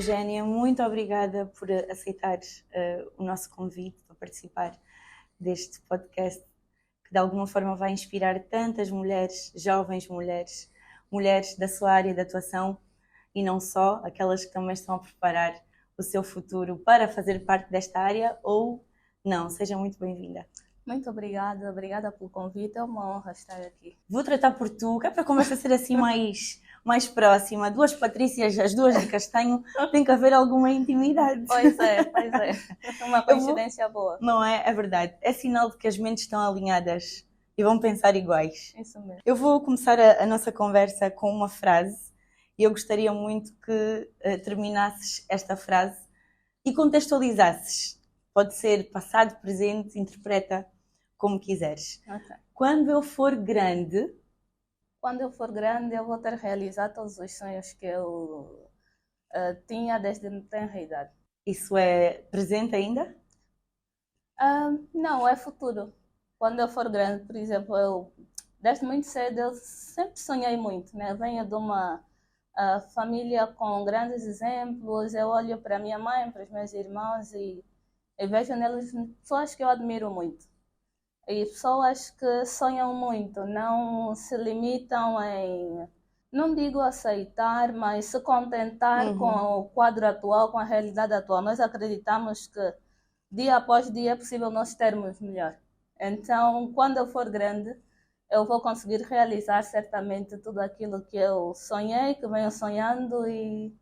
Eugénia, muito obrigada por aceitares o nosso convite para participar deste podcast que de alguma forma vai inspirar tantas mulheres, jovens mulheres, mulheres da sua área de atuação e não só, aquelas que também estão a preparar o seu futuro para fazer parte desta área ou não. Seja muito bem-vinda. Muito obrigada pelo convite, é uma honra estar aqui. Vou tratar por tu, que é para a conversa ser assim mais próxima. Duas Patrícias, as duas de castanho, tem que haver alguma intimidade. Pois é. Uma coincidência boa. Não é? É verdade. É sinal de que as mentes estão alinhadas e vão pensar iguais. Isso mesmo. Eu vou começar a nossa conversa com uma frase e eu gostaria muito que terminasses esta frase e contextualizasses. Pode ser passado, presente, interpreta como quiseres. Okay. Quando eu for grande, eu vou ter realizado todos os sonhos que eu tinha desde tenra idade. Isso é presente ainda? Não, é futuro. Quando eu for grande, por exemplo, desde muito cedo eu sempre sonhei muito, né? Venho de uma família com grandes exemplos. Eu olho para minha mãe, para os meus irmãos e vejo neles pessoas que eu admiro muito. E pessoas que sonham muito, não se limitam em, não digo aceitar, mas se contentar com o quadro atual, com a realidade atual. Nós acreditamos que dia após dia é possível nós termos melhor. Então, quando eu for grande, eu vou conseguir realizar certamente tudo aquilo que eu sonhei, que venho sonhando e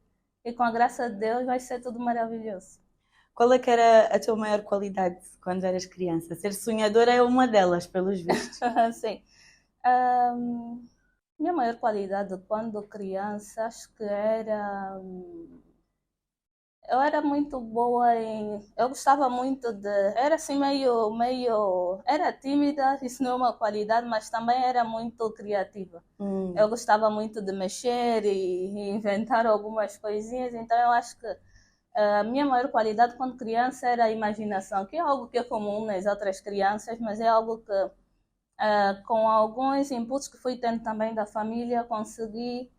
com a graça de Deus vai ser tudo maravilhoso. Qual é que era a tua maior qualidade quando eras criança? Ser sonhadora é uma delas, pelos vistos. Sim. Minha maior qualidade quando criança, acho que era... Eu era muito boa em... Eu gostava muito de... Era assim meio... Era tímida, isso não é uma qualidade, mas também era muito criativa. Eu gostava muito de mexer e inventar algumas coisinhas, então eu acho que a minha maior qualidade quando criança era a imaginação, que é algo que é comum nas outras crianças, mas é algo que, com alguns inputs que fui tendo também da família, consegui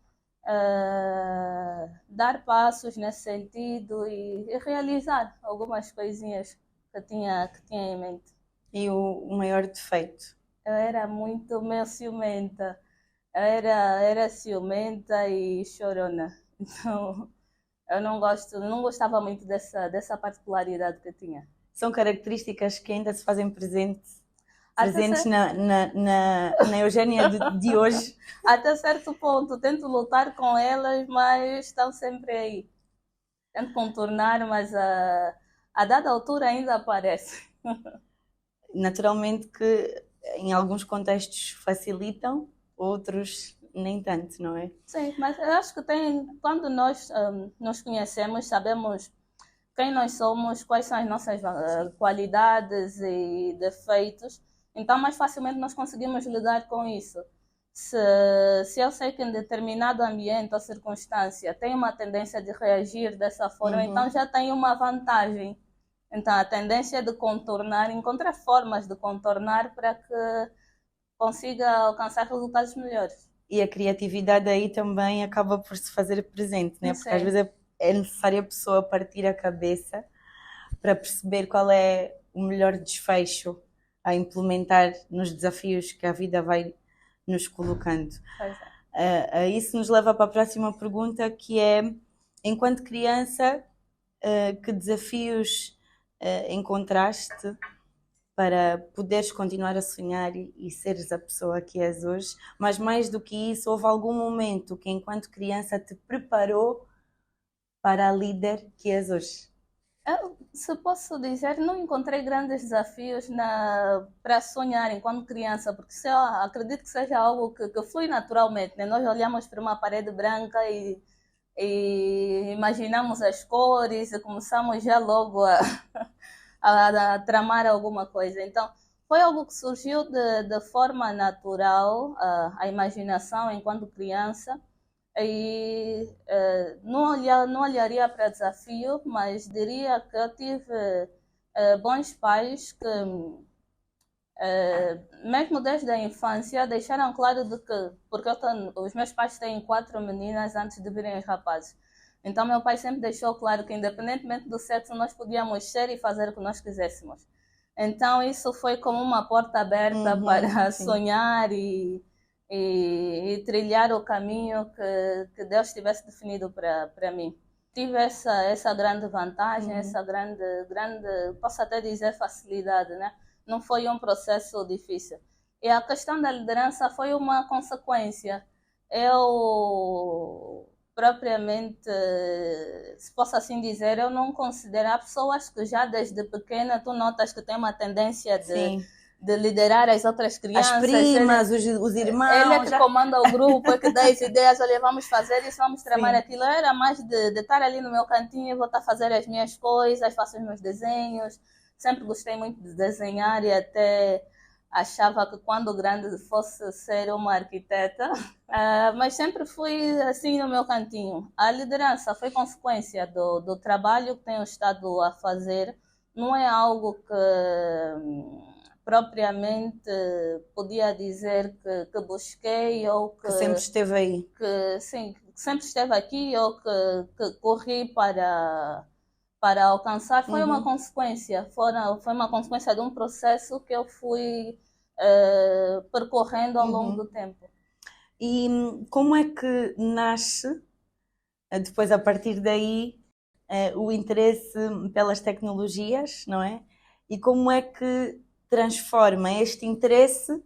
dar passos nesse sentido e realizar algumas coisinhas que tinha em mente. E o maior defeito? Eu era muito meio ciumenta. Eu era ciumenta e chorona. Então... Eu não gostava muito dessa particularidade que eu tinha. São características que ainda se fazem presentes Até na Eugénia de hoje. Até certo ponto, tento lutar com elas, mas estão sempre aí. Tento contornar, mas a dada altura ainda aparece. Naturalmente que em alguns contextos facilitam, outros nem tanto, não é? Sim, mas eu acho que quando nós nos conhecemos, sabemos quem nós somos, quais são as nossas qualidades e defeitos, então mais facilmente nós conseguimos lidar com isso. Se eu sei que em determinado ambiente ou circunstância tenho uma tendência de reagir dessa forma, então já tenho uma vantagem. Então a tendência é de contornar, encontrar formas de contornar para que consiga alcançar resultados melhores. E a criatividade aí também acaba por se fazer presente, né? Porque às vezes é necessário a pessoa partir a cabeça para perceber qual é o melhor desfecho a implementar nos desafios que a vida vai nos colocando. Isso nos leva para a próxima pergunta, que é, enquanto criança, que desafios encontraste para poderes continuar a sonhar e seres a pessoa que és hoje? Mas mais do que isso, houve algum momento que enquanto criança te preparou para a líder que és hoje? Se posso dizer, não encontrei grandes desafios para sonhar enquanto criança, porque acredito que seja algo que flui naturalmente, né? Nós olhamos para uma parede branca e imaginamos as cores e começamos já logo a tramar alguma coisa. Então, foi algo que surgiu de forma natural, a imaginação enquanto criança. E não olharia para desafio, mas diria que eu tive bons pais que, mesmo desde a infância, deixaram claro de que, porque os meus pais têm 4 meninas antes de virem os rapazes, Então, meu pai sempre deixou claro que, independentemente do sexo, nós podíamos ser e fazer o que nós quiséssemos. Então, isso foi como uma porta aberta para sonhar e trilhar o caminho que Deus tivesse definido para mim. Tive essa grande vantagem, essa grande, posso até dizer, facilidade, né? Não foi um processo difícil. E a questão da liderança foi uma consequência. Eu, propriamente, se posso assim dizer, eu não considero. Há pessoas que já desde pequena tu notas que tem uma tendência de liderar as outras crianças. As primas, os irmãos. Ele é que comanda o grupo, é que dá as ideias, olha, vamos fazer isso, vamos tramar aquilo. Eu era mais de estar ali no meu cantinho, vou estar a fazer as minhas coisas, faço os meus desenhos. Sempre gostei muito de desenhar e até achava que quando grande fosse ser uma arquiteta, mas sempre fui assim no meu cantinho. A liderança foi consequência do trabalho que tenho estado a fazer, não é algo que propriamente podia dizer que busquei ou que sempre esteve aí. Que sim, que sempre esteve aqui ou que corri para alcançar. Foi uma consequência, foi uma consequência de um processo que eu fui percorrendo ao longo do tempo. E como é que nasce, depois a partir daí, o interesse pelas tecnologias, não é? E como é que transforma este interesse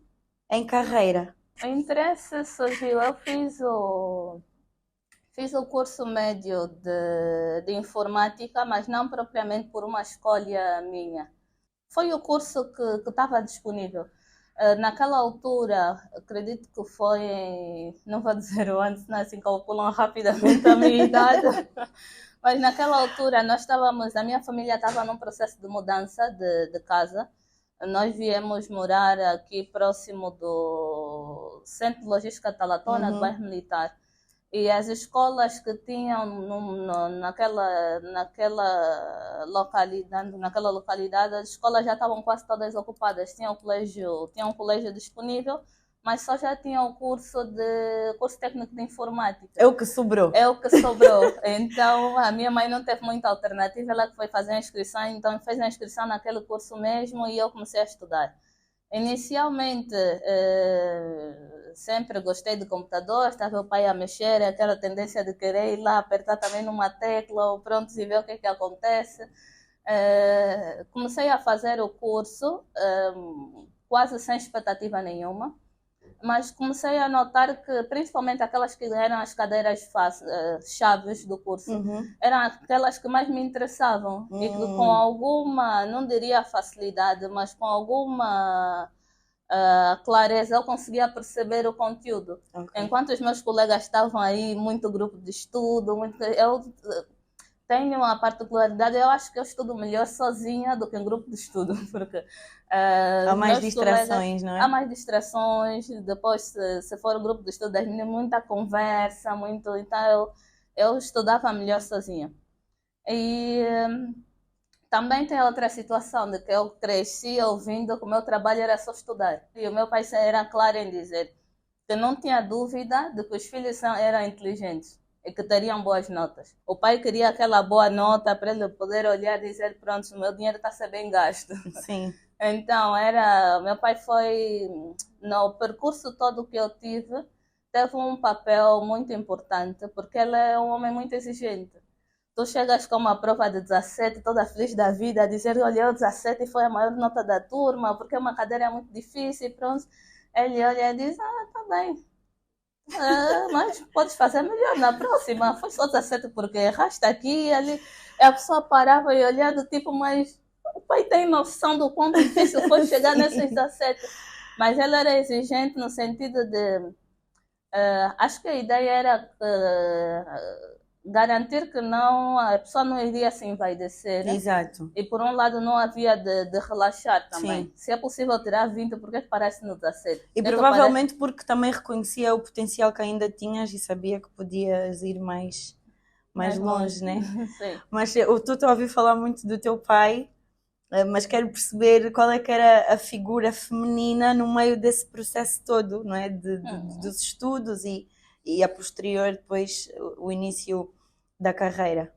em carreira? O interesse surgiu, eu fiz o curso médio de informática, mas não propriamente por uma escolha minha. Foi o curso que estava disponível. Naquela altura, acredito que foi, não vou dizer o ano, senão assim calculam rapidamente a minha idade, mas naquela altura a minha família estava num processo de mudança de casa. Nós viemos morar aqui próximo do Centro de Logística Talatona, do bairro Militar. E as escolas que tinham naquela localidade, as escolas já estavam quase todas ocupadas. Tinha um colégio disponível, mas só já tinha o curso técnico de informática. É o que sobrou. É o que sobrou. Então, a minha mãe não teve muita alternativa, ela que foi fazer a inscrição, então fez a inscrição naquele curso mesmo e eu comecei a estudar. Inicialmente, sempre gostei de computador, estava o pai a mexer, aquela tendência de querer ir lá apertar também numa tecla ou pronto e ver o que acontece. Comecei a fazer o curso quase sem expectativa nenhuma, mas comecei a notar que principalmente aquelas que eram as cadeiras chaves do curso eram aquelas que mais me interessavam e que com alguma, não diria facilidade, mas com alguma clareza eu conseguia perceber o conteúdo. Enquanto os meus colegas estavam aí, muito grupo de estudo, eu tenho uma particularidade, eu acho que eu estudo melhor sozinha do que em grupo de estudo, porque há mais distrações, não é? Há mais distrações, depois se for o grupo de estudo, das meninas, muita conversa, então eu estudava melhor sozinha. E também tem outra situação de que eu cresci ouvindo que o meu trabalho era só estudar. E o meu pai era claro em dizer que não tinha dúvida de que os filhos eram inteligentes e que teriam boas notas. O pai queria aquela boa nota para ele poder olhar e dizer, pronto, o meu dinheiro está a ser bem gasto. Sim. Então, meu pai foi, no percurso todo que eu tive, teve um papel muito importante, porque ele é um homem muito exigente. Tu chegas com uma prova de 17, toda feliz da vida, a dizer, olha, o 17 foi a maior nota da turma, porque uma cadeira é muito difícil, pronto. Ele olha e diz, tá bem. Mas podes fazer melhor na próxima. Foi só 17 porque erraste aqui e ali. A pessoa parava e olhava, tipo, mas o pai tem noção do quão difícil foi chegar nesses 17. Mas ele era exigente no sentido de... acho que a ideia era garantir que a pessoa não iria se envaidecer. Exato. E por um lado não havia de relaxar também. Sim. Se é possível tirar 20, porque parece no 17? E provavelmente porque também reconhecia o potencial que ainda tinhas e sabia que podias ir mais longe, né? Sim. Mas eu estou a ouvir falar muito do teu pai, mas quero perceber qual é que era a figura feminina no meio desse processo todo, não é? Dos estudos e a posterior depois o início da carreira?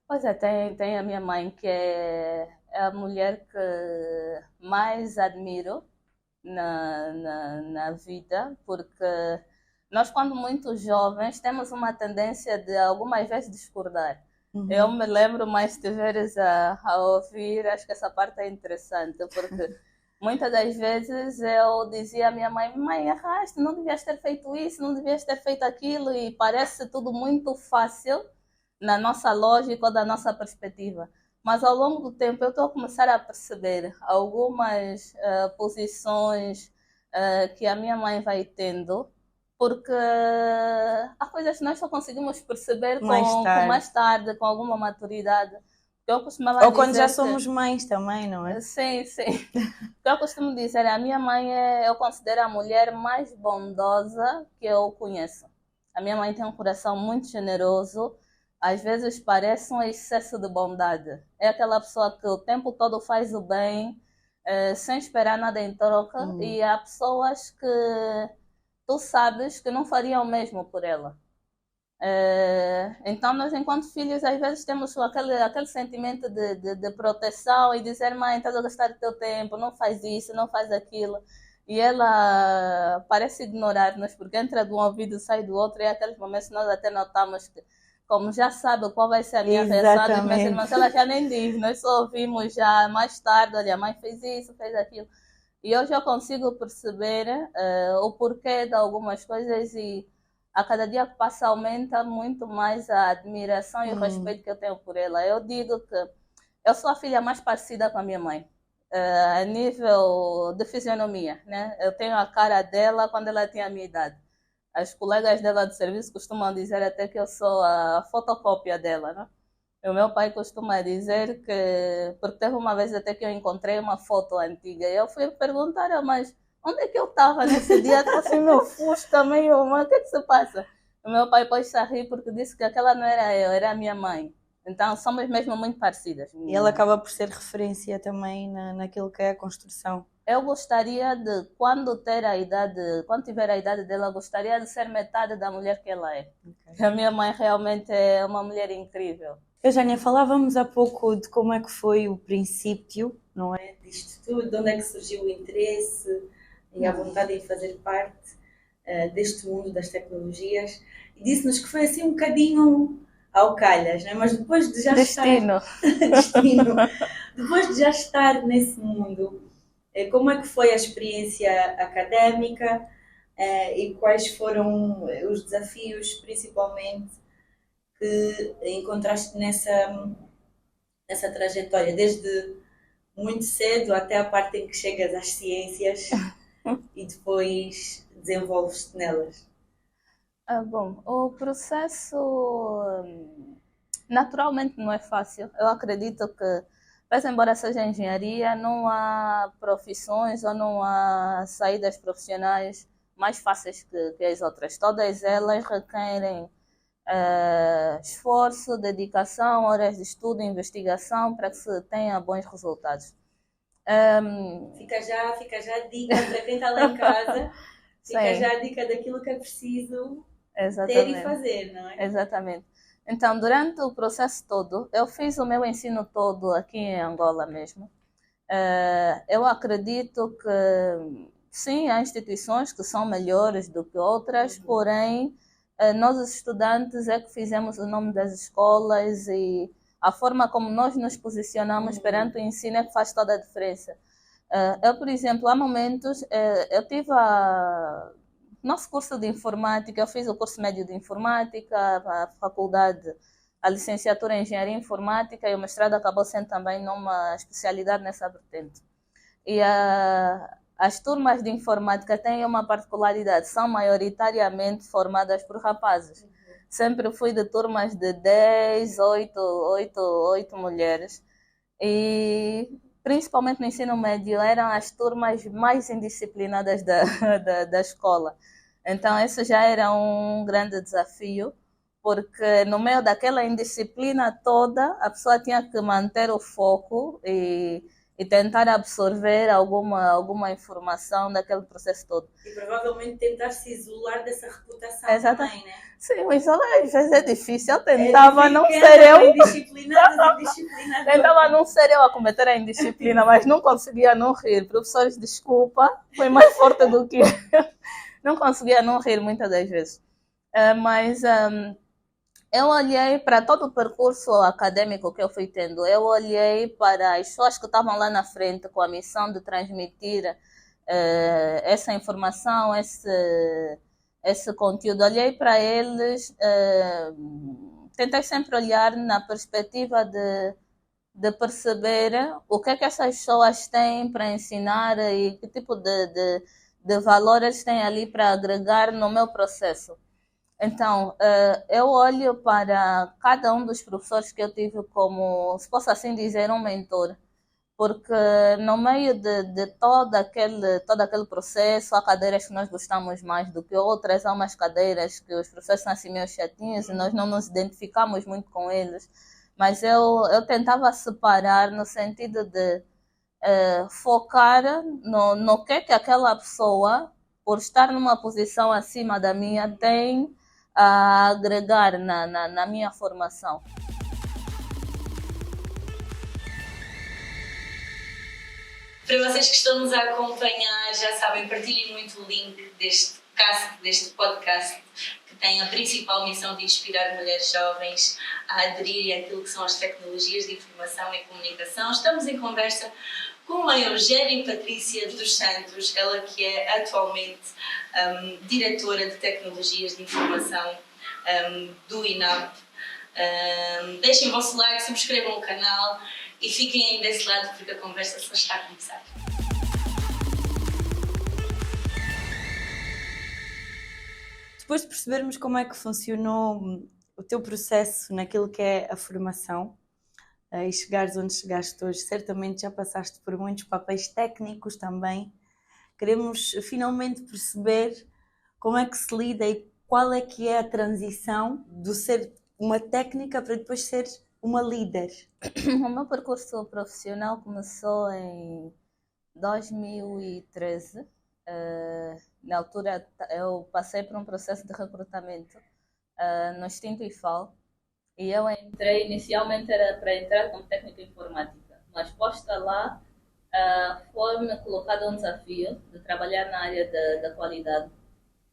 Pois é, tem a minha mãe, que é a mulher que mais admiro na vida, porque nós, quando muito jovens, temos uma tendência de algumas vezes discordar. Eu me lembro, mas se estiveres a ouvir, acho que essa parte é interessante, porque muitas das vezes eu dizia à minha mãe: mãe, erraste, não devias ter feito isso, não devias ter feito aquilo, e parece tudo muito fácil na nossa lógica ou da nossa perspectiva. Mas ao longo do tempo eu estou a começar a perceber algumas posições que a minha mãe vai tendo, porque há coisas que nós só conseguimos perceber com mais tarde, com alguma maturidade. Eu costumava Ou quando já somos mães também, não é? Sim, sim. O que eu costumo dizer, a minha mãe eu considero a mulher mais bondosa que eu conheço. A minha mãe tem um coração muito generoso, às vezes parece um excesso de bondade. É aquela pessoa que o tempo todo faz o bem, sem esperar nada em troca, e há pessoas que tu sabes que não fariam o mesmo por ela. Então nós, enquanto filhos, às vezes temos aquele sentimento de proteção e dizer: mãe, estás a gastar o teu tempo, não faz isso, não faz aquilo. E ela parece ignorar-nos, porque entra de um ouvido e sai do outro, e é aqueles momentos que nós até notamos que, como já sabe qual vai ser a minha reação das minhas irmãs, ela já nem diz, nós só ouvimos já mais tarde: olha, a mãe fez isso, fez aquilo. E eu já consigo perceber o porquê de algumas coisas, e a cada dia que passa aumenta muito mais a admiração e o respeito que eu tenho por ela. Eu digo que eu sou a filha mais parecida com a minha mãe, a nível de fisionomia, né? Eu tenho a cara dela quando ela tinha a minha idade. As colegas dela de serviço costumam dizer até que eu sou a fotocópia dela, né? O meu pai costuma dizer que, porque teve uma vez até que eu encontrei uma foto antiga, e eu fui perguntar: mas onde é que eu estava nesse dia? Está assim meu fusca meio, mas o que é que se passa? O meu pai pôs-se a rir porque disse que aquela não era eu, era a minha mãe. Então somos mesmo muito parecidas. E ela acaba por ser referência também naquilo que é a construção. Eu gostaria de, quando tiver a idade dela, gostaria de ser metade da mulher que ela é. Okay. A minha mãe realmente é uma mulher incrível. Eugénia, falávamos há pouco de como é que foi o princípio, não é? Disto tudo, de onde é que surgiu o interesse e a vontade de fazer parte deste mundo das tecnologias. E disse-nos que foi assim um bocadinho ao calhas, não é? Mas depois de já Destino. Depois de já estar nesse mundo, como é que foi a experiência académica e quais foram os desafios, principalmente, que encontraste nessa trajetória, desde muito cedo até a parte em que chegas às ciências e depois desenvolves-te nelas? Bom, o processo naturalmente não é fácil. Eu acredito que, mas embora seja engenharia, não há profissões ou não há saídas profissionais mais fáceis que as outras. Todas elas requerem esforço, dedicação, horas de estudo, investigação para que se tenha bons resultados. Fica já a dica para quem está lá em casa, fica já a dica daquilo que é preciso ter e fazer, não é? Exatamente. Então, durante o processo todo, eu fiz o meu ensino todo aqui em Angola mesmo. Eu acredito que, sim, há instituições que são melhores do que outras, porém, nós, os estudantes, é que fizemos o nome das escolas, e a forma como nós nos posicionamos perante o ensino é que faz toda a diferença. Eu, por exemplo, há momentos, eu tive nosso curso de informática, eu fiz o curso médio de informática, a faculdade, a licenciatura em engenharia informática, e o mestrado acabou sendo também numa especialidade nessa vertente. E as turmas de informática têm uma particularidade, são maioritariamente formadas por rapazes. Sempre fui de turmas de 10, 8 mulheres. E principalmente no ensino médio eram as turmas mais indisciplinadas da escola. Então esse já era um grande desafio, porque no meio daquela indisciplina toda a pessoa tinha que manter o foco e e tentar absorver alguma informação daquele processo todo. E provavelmente tentar se isolar dessa reputação também, né? Sim, mas às vezes é difícil. Eu tentava não ser eu. Tentava não ser eu a cometer a indisciplina, mas não conseguia não rir. Professores, desculpa, foi mais forte do que eu. Não conseguia não rir muitas das vezes. Mas eu olhei para todo o percurso acadêmico que eu fui tendo. Eu olhei para as pessoas que estavam lá na frente com a missão de transmitir essa informação, esse conteúdo. Olhei para eles, tentei sempre olhar na perspectiva de perceber o que é que essas pessoas têm para ensinar e que tipo de valor eles têm ali para agregar no meu processo. Então, eu olho para cada um dos professores que eu tive como, se posso assim dizer, um mentor. Porque no meio de todo aquele processo, há cadeiras que nós gostamos mais do que outras, há umas cadeiras que os professores são assim meio chatinhos e nós não nos identificamos muito com eles. Mas eu tentava separar no sentido de focar no que aquela pessoa, por estar numa posição acima da minha, tem a agregar na minha formação. Para vocês que estão nos a acompanhar, já sabem, partilhem muito o link deste podcast, que tem a principal missão de inspirar mulheres jovens a aderirem àquilo que são as tecnologias de informação e comunicação. Estamos em conversa com a Eugénia Patrícia dos Santos, ela que é atualmente diretora de tecnologias de informação do INAP. Deixem o vosso like, subscrevam o canal e fiquem aí desse lado porque a conversa só está a começar. Depois de percebermos como é que funcionou o teu processo naquilo que é a formação e chegares onde chegaste hoje, certamente já passaste por muitos papéis técnicos também. Queremos finalmente perceber como é que se lida e qual é que é a transição do ser uma técnica para depois ser uma líder. O meu percurso profissional começou em 2013. Na altura eu passei por um processo de recrutamento no extinto IFAL e eu entrei, inicialmente era para entrar como técnica informática, mas posta lá foi-me colocado um desafio de trabalhar na área da qualidade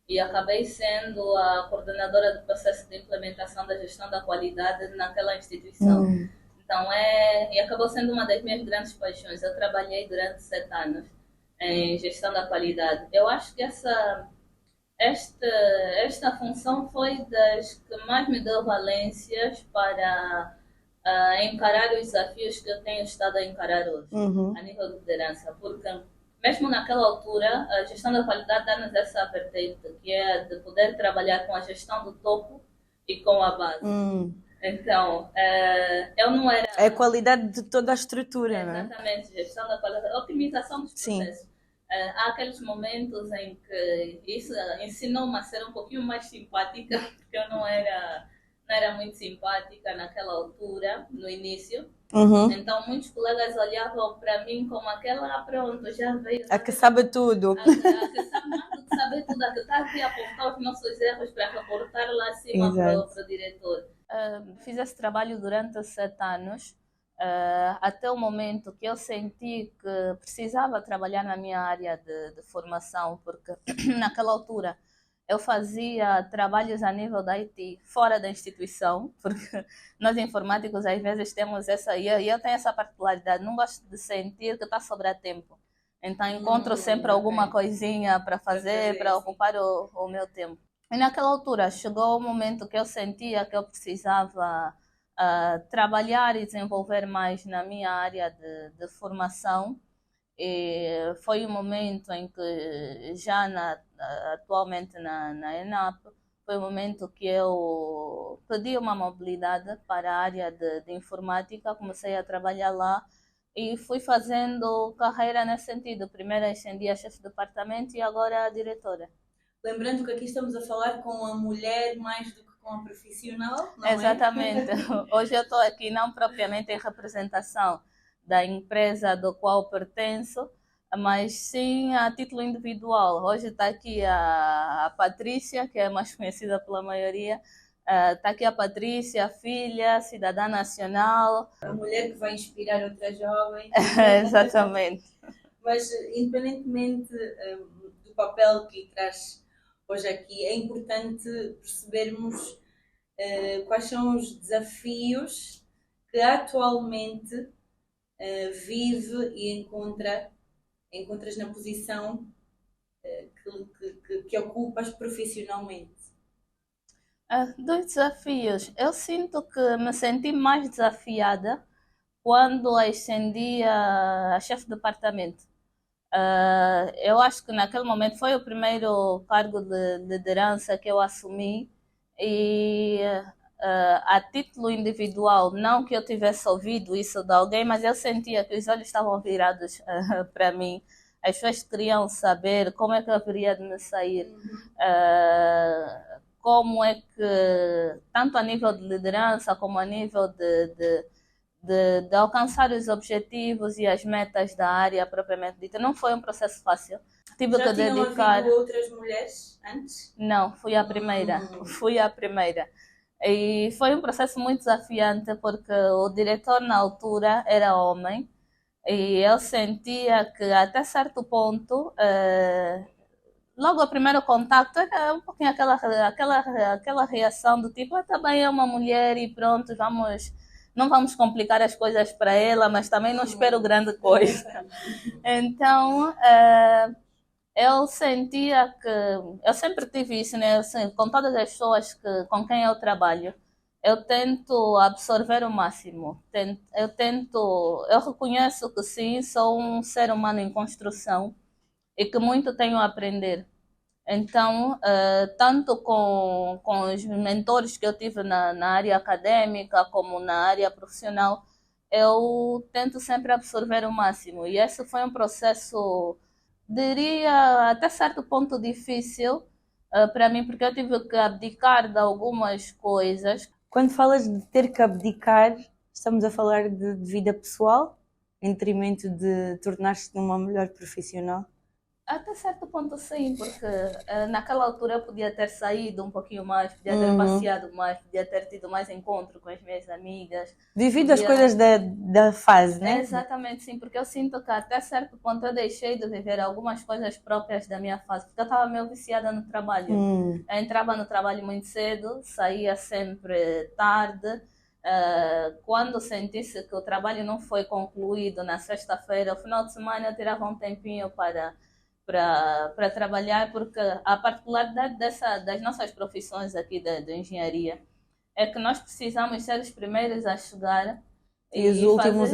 e acabei sendo a coordenadora do processo de implementação da gestão da qualidade naquela instituição. Então, e acabou sendo uma das minhas grandes paixões. Eu trabalhei durante 7 anos em gestão da qualidade. Eu acho que esta função foi das que mais me deu valências para encarar os desafios que eu tenho estado a encarar hoje, a nível de liderança, porque mesmo naquela altura, a gestão da qualidade dá-nos essa vertente, que é de poder trabalhar com a gestão do topo e com a base. Então, eu não era... É a qualidade de toda a estrutura, não é? Exatamente, gestão da qualidade, otimização dos processos. Sim. Há aqueles momentos em que isso ensinou-me a ser um pouquinho mais simpática, porque eu não era muito simpática naquela altura, no início. Então, muitos colegas olhavam para mim como aquela, pronto, já veio. A que sabe tudo. A que sabe tudo, a que está aqui a apontar os nossos erros para reportar lá acima para o diretor. Fiz esse trabalho durante 7 anos, até o momento que eu senti que precisava trabalhar na minha área de formação, porque naquela altura eu fazia trabalhos a nível da IT fora da instituição, porque nós informáticos às vezes temos essa, e eu tenho essa particularidade, não gosto de sentir que está a sobrar tempo. Então encontro sempre alguma coisinha para fazer, para ocupar o meu tempo. E naquela altura chegou o momento que eu sentia que eu precisava trabalhar e desenvolver mais na minha área de formação. E foi um momento em que já atualmente na ENAP, foi um momento que eu pedi uma mobilidade para a área de informática, comecei a trabalhar lá e fui fazendo carreira nesse sentido. Primeiro ascendi a chefe de departamento e agora a diretora. Lembrando que aqui estamos a falar com a mulher mais do que com a profissional, não Exatamente. Hoje eu estou aqui não propriamente em representação da empresa do qual pertenço, mas sim a título individual. Hoje está aqui a Patrícia, que é mais conhecida pela maioria. Está aqui a Patrícia, a filha, cidadã nacional. A mulher que vai inspirar outras jovens. Exatamente. Mas, independentemente do papel que traz hoje aqui, é importante percebermos quais são os desafios que atualmente vive e encontras na posição que ocupas profissionalmente. Dois desafios. Eu sinto que me senti mais desafiada quando ascendi a chefe de departamento. Eu acho que naquele momento foi o primeiro cargo de liderança que eu assumi e a título individual, não que eu tivesse ouvido isso de alguém, mas eu sentia que os olhos estavam virados para mim. As pessoas queriam saber como é que eu haveria de me sair, como é que, tanto a nível de liderança como a nível de alcançar os objetivos e as metas da área propriamente dita. Não foi um processo fácil. Tive que dedicar. Já outras mulheres antes? Não, fui a primeira. Fui a primeira. E foi um processo muito desafiante porque o diretor na altura era homem e eu sentia que até certo ponto, logo o primeiro contato era um pouquinho aquela reação do tipo, também é uma mulher e pronto, não vamos complicar as coisas para ela, mas também não espero grande coisa. Então, eu sentia que... Eu sempre tive isso, né? Assim, com todas as pessoas com quem eu trabalho, eu tento absorver o máximo. Eu reconheço que sim, sou um ser humano em construção e que muito tenho a aprender. Então, tanto com os mentores que eu tive na área acadêmica como na área profissional, eu tento sempre absorver o máximo. E esse foi um processo, diria, até certo ponto difícil para mim, porque eu tive que abdicar de algumas coisas. Quando falas de ter que abdicar, estamos a falar de vida pessoal, em detrimento de tornar-se uma melhor profissional? Até certo ponto sim, porque naquela altura eu podia ter saído um pouquinho mais, podia ter passeado mais, podia ter tido mais encontro com as minhas amigas. Vivido as coisas da fase, né? Exatamente, sim, porque eu sinto que até certo ponto eu deixei de viver algumas coisas próprias da minha fase, porque eu estava meio viciada no trabalho. Eu entrava no trabalho muito cedo, saía sempre tarde. Quando sentisse que o trabalho não foi concluído na sexta-feira, no final de semana eu tirava um tempinho para trabalhar, porque a particularidade das nossas profissões aqui de engenharia é que nós precisamos ser os primeiros a chegar e os últimos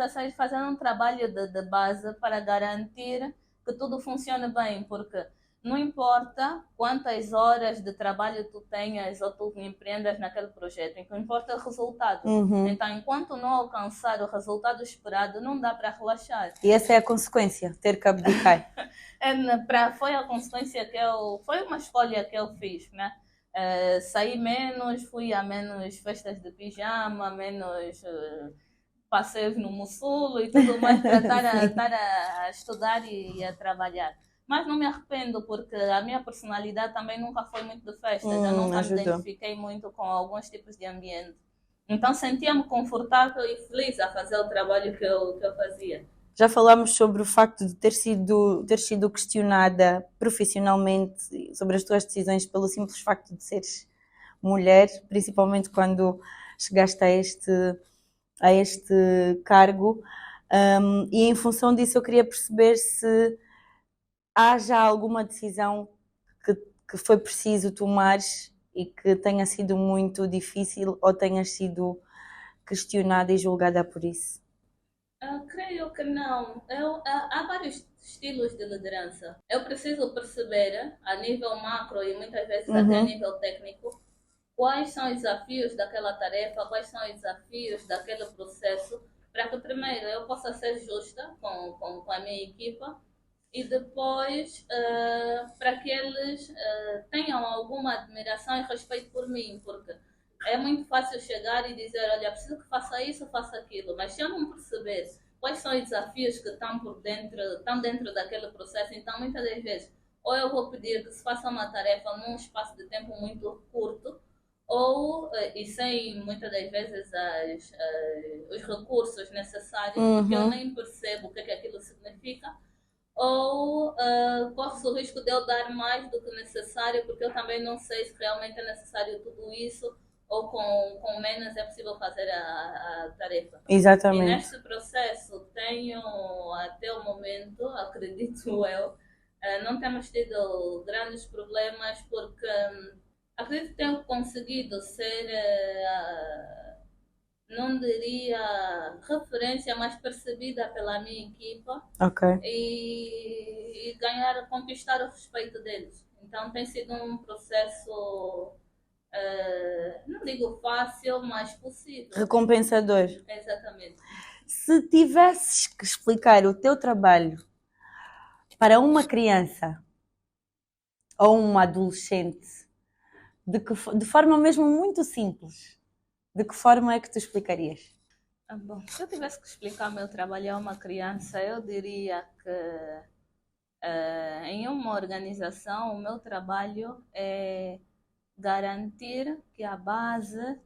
a sair fazendo um trabalho de base para garantir que tudo funcione bem, porque não importa quantas horas de trabalho tu tenhas ou tu empreendas naquele projeto, o que importa é o resultado. Então, enquanto não alcançar o resultado esperado, não dá para relaxar. E essa é a consequência, ter que abdicar. Foi a consequência foi uma escolha que eu fiz, né? Saí menos, fui a menos festas de pijama, menos passeios no Mussulo e tudo mais para estar a estudar e a trabalhar. Mas não me arrependo, porque a minha personalidade também nunca foi muito de festas. Eu nunca me identifiquei muito com alguns tipos de ambiente. Então sentia-me confortável e feliz a fazer o trabalho que eu fazia. Já falámos sobre o facto de ter sido questionada profissionalmente sobre as tuas decisões pelo simples facto de seres mulher, principalmente quando chegaste a este cargo. E em função disso eu queria perceber se há já alguma decisão que foi preciso tomares e que tenha sido muito difícil ou tenhas sido questionada e julgada por isso? Creio que não. Há vários estilos de liderança. Eu preciso perceber, a nível macro e muitas vezes até a nível técnico, quais são os desafios daquela tarefa, quais são os desafios daquele processo, para que primeiro eu possa ser justa com a minha equipa e depois para que eles tenham alguma admiração e respeito por mim, porque é muito fácil chegar e dizer, olha, preciso que faça isso, faça aquilo, mas se eu não perceber quais são os desafios que estão por dentro, estão dentro daquele processo, então muitas das vezes, ou eu vou pedir que se faça uma tarefa num espaço de tempo muito curto, ou, e sem muitas das vezes os recursos necessários, porque eu nem percebo o que é que aquilo significa, ou corre-se o risco de eu dar mais do que necessário, porque eu também não sei se realmente é necessário tudo isso, ou com menos é possível fazer a tarefa. Exatamente. E neste processo tenho, até o momento, acredito eu, não temos tido grandes problemas, porque acredito que tenho conseguido ser, não diria referência, mas percebida pela minha equipa, e ganhar, conquistar o respeito deles. Então tem sido um processo, não digo fácil, mas possível. Recompensador. Exatamente. Se tivesses que explicar o teu trabalho para uma criança ou uma adolescente, de forma mesmo muito simples, de que forma é que tu explicarias? Bom, se eu tivesse que explicar o meu trabalho a uma criança, eu diria que em uma organização o meu trabalho é garantir que a base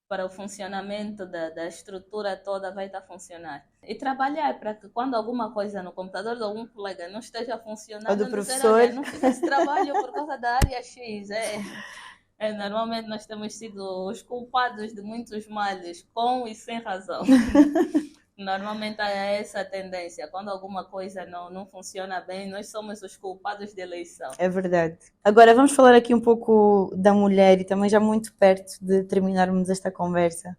para o funcionamento da estrutura toda vai estar a funcionar. E trabalhar para que quando alguma coisa no computador de algum colega não esteja funcionando, ou do professor, dizer, olha, não fiz esse trabalho por causa da área X. Normalmente nós temos sido os culpados de muitos males, com e sem razão. Normalmente é essa a tendência. Quando alguma coisa não funciona bem, nós somos os culpados de eleição. É verdade. Agora vamos falar aqui um pouco da mulher e também já muito perto de terminarmos esta conversa.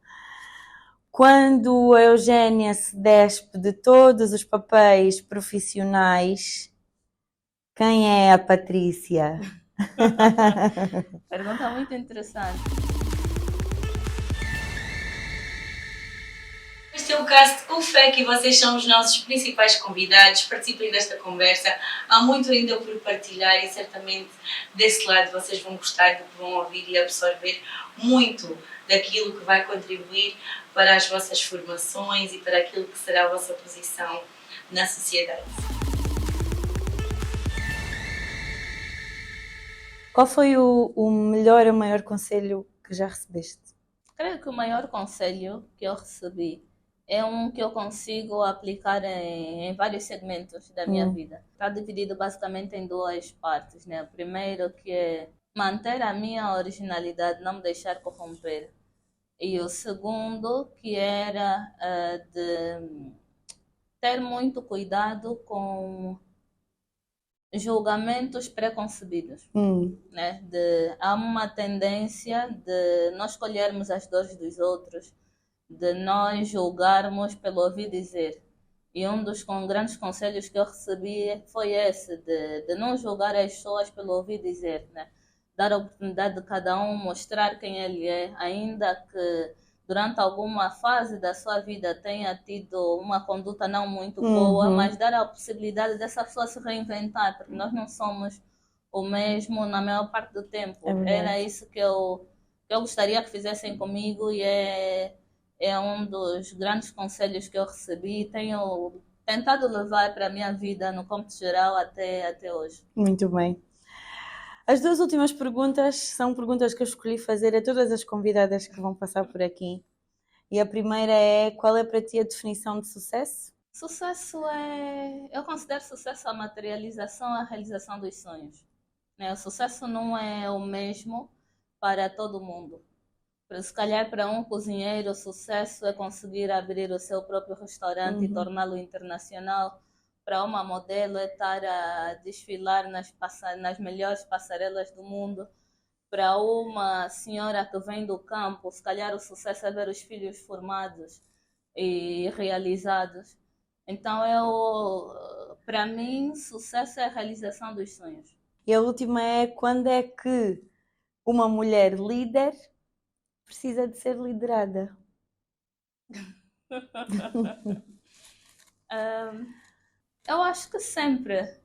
Quando a Eugénia se despe de todos os papéis profissionais, quem é a Patrícia? Pergunta muito interessante. Este é o cast com fé que vocês são os nossos principais convidados, participem desta conversa. Há muito ainda por partilhar e certamente desse lado vocês vão gostar do que vão ouvir e absorver muito daquilo que vai contribuir para as vossas formações e para aquilo que será a vossa posição na sociedade. Qual foi o melhor ou maior conselho que já recebeste? Creio que o maior conselho que eu recebi é um que eu consigo aplicar em vários segmentos da minha vida. Está dividido basicamente em duas partes, né? O primeiro que é manter a minha originalidade, não me deixar corromper. E o segundo que era de ter muito cuidado com julgamentos preconcebidos, né? Há uma tendência de nós escolhermos as dores dos outros, de nós julgarmos pelo ouvir dizer. E um dos grandes conselhos que eu recebi foi esse, de não julgar as pessoas pelo ouvir dizer, né? Dar a oportunidade de cada um mostrar quem ele é, ainda que durante alguma fase da sua vida tenha tido uma conduta não muito boa, mas dar a possibilidade dessa pessoa se reinventar, porque nós não somos o mesmo na maior parte do tempo. Era isso que eu gostaria que fizessem comigo e é um dos grandes conselhos que eu recebi e tenho tentado levar para a minha vida no cômputo geral até hoje. Muito bem. As duas últimas perguntas são perguntas que eu escolhi fazer a todas as convidadas que vão passar por aqui. E a primeira é: qual é para ti a definição de sucesso? Sucesso eu considero sucesso a materialização, a realização dos sonhos. O sucesso não é o mesmo para todo mundo. Se calhar para um cozinheiro o sucesso é conseguir abrir o seu próprio restaurante e torná-lo internacional. Para uma modelo é estar a desfilar nas melhores passarelas do mundo. Para uma senhora que vem do campo, se calhar o sucesso é ver os filhos formados e realizados. Então, para mim, sucesso é a realização dos sonhos. E a última é: quando é que uma mulher líder precisa de ser liderada? Eu acho que sempre.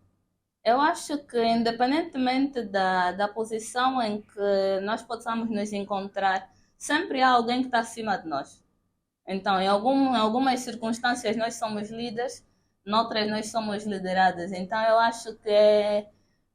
Eu acho que, independentemente da posição em que nós possamos nos encontrar, sempre há alguém que está acima de nós. Então, em algumas circunstâncias, nós somos líderes, noutras, nós somos lideradas. Então, eu acho que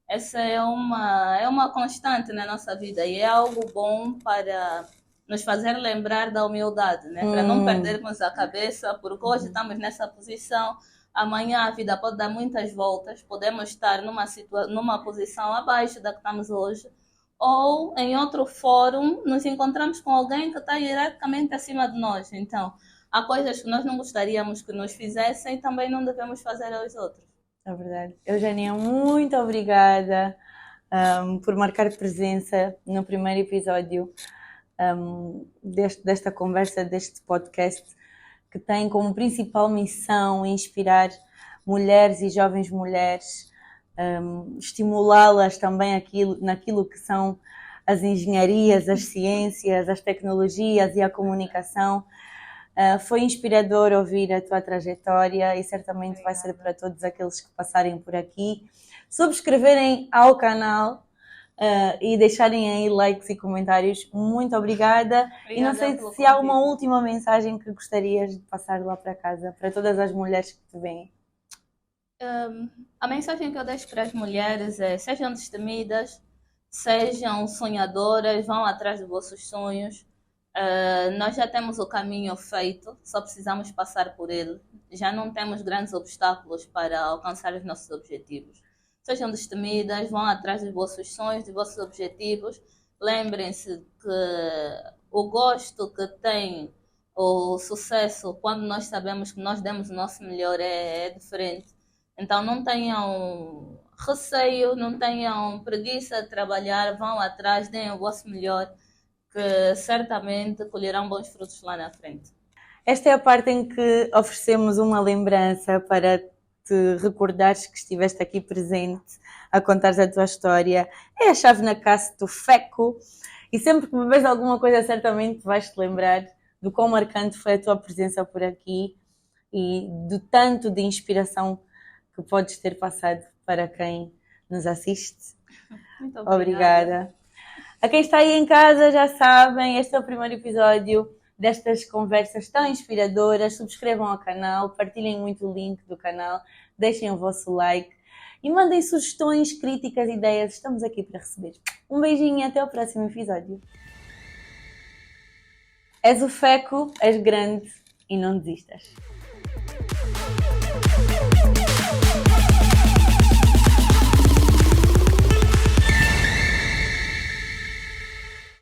essa é uma constante na nossa vida e é algo bom para nos fazer lembrar da humildade, né? Para não perdermos a cabeça, porque hoje estamos nessa posição. Amanhã a vida pode dar muitas voltas, podemos estar numa posição abaixo da que estamos hoje, ou em outro fórum nos encontramos com alguém que está hierarquicamente acima de nós. Então, há coisas que nós não gostaríamos que nos fizessem e também não devemos fazer aos outros. É verdade. Eugénia, muito obrigada por marcar presença no primeiro episódio desta conversa, deste podcast, que tem como principal missão inspirar mulheres e jovens mulheres, estimulá-las também naquilo que são as engenharias, as ciências, as tecnologias e a comunicação. Foi inspirador ouvir a tua trajetória e certamente vai ser para todos aqueles que passarem por aqui. Subscreverem ao canal e deixarem aí likes e comentários. Muito obrigada. E não sei se há uma última mensagem que gostarias de passar lá para casa, para todas as mulheres que te veem. A mensagem que eu deixo para as mulheres é: sejam destemidas, sejam sonhadoras, vão atrás dos vossos sonhos. Nós já temos o caminho feito, só precisamos passar por ele. Já não temos grandes obstáculos para alcançar os nossos objetivos. Sejam destemidas, vão atrás dos vossos sonhos, dos vossos objetivos. Lembrem-se que o gosto que tem o sucesso, quando nós sabemos que nós demos o nosso melhor, é diferente. Então não tenham receio, não tenham preguiça de trabalhar, vão atrás, deem o vosso melhor, que certamente colherão bons frutos lá na frente. Esta é a parte em que oferecemos uma lembrança para te recordares que estiveste aqui presente a contares a tua história. É a chave na casa do FECO e sempre que bebes alguma coisa certamente vais-te lembrar do quão marcante foi a tua presença por aqui e do tanto de inspiração que podes ter passado para quem nos assiste. Muito obrigada. A quem está aí em casa, já sabem, este é o primeiro episódio destas conversas tão inspiradoras. Subscrevam ao canal, partilhem muito o link do canal, deixem o vosso like e mandem sugestões, críticas, ideias. Estamos aqui para receber. Um beijinho e até o próximo episódio. És o FECO, és grande e não desistas.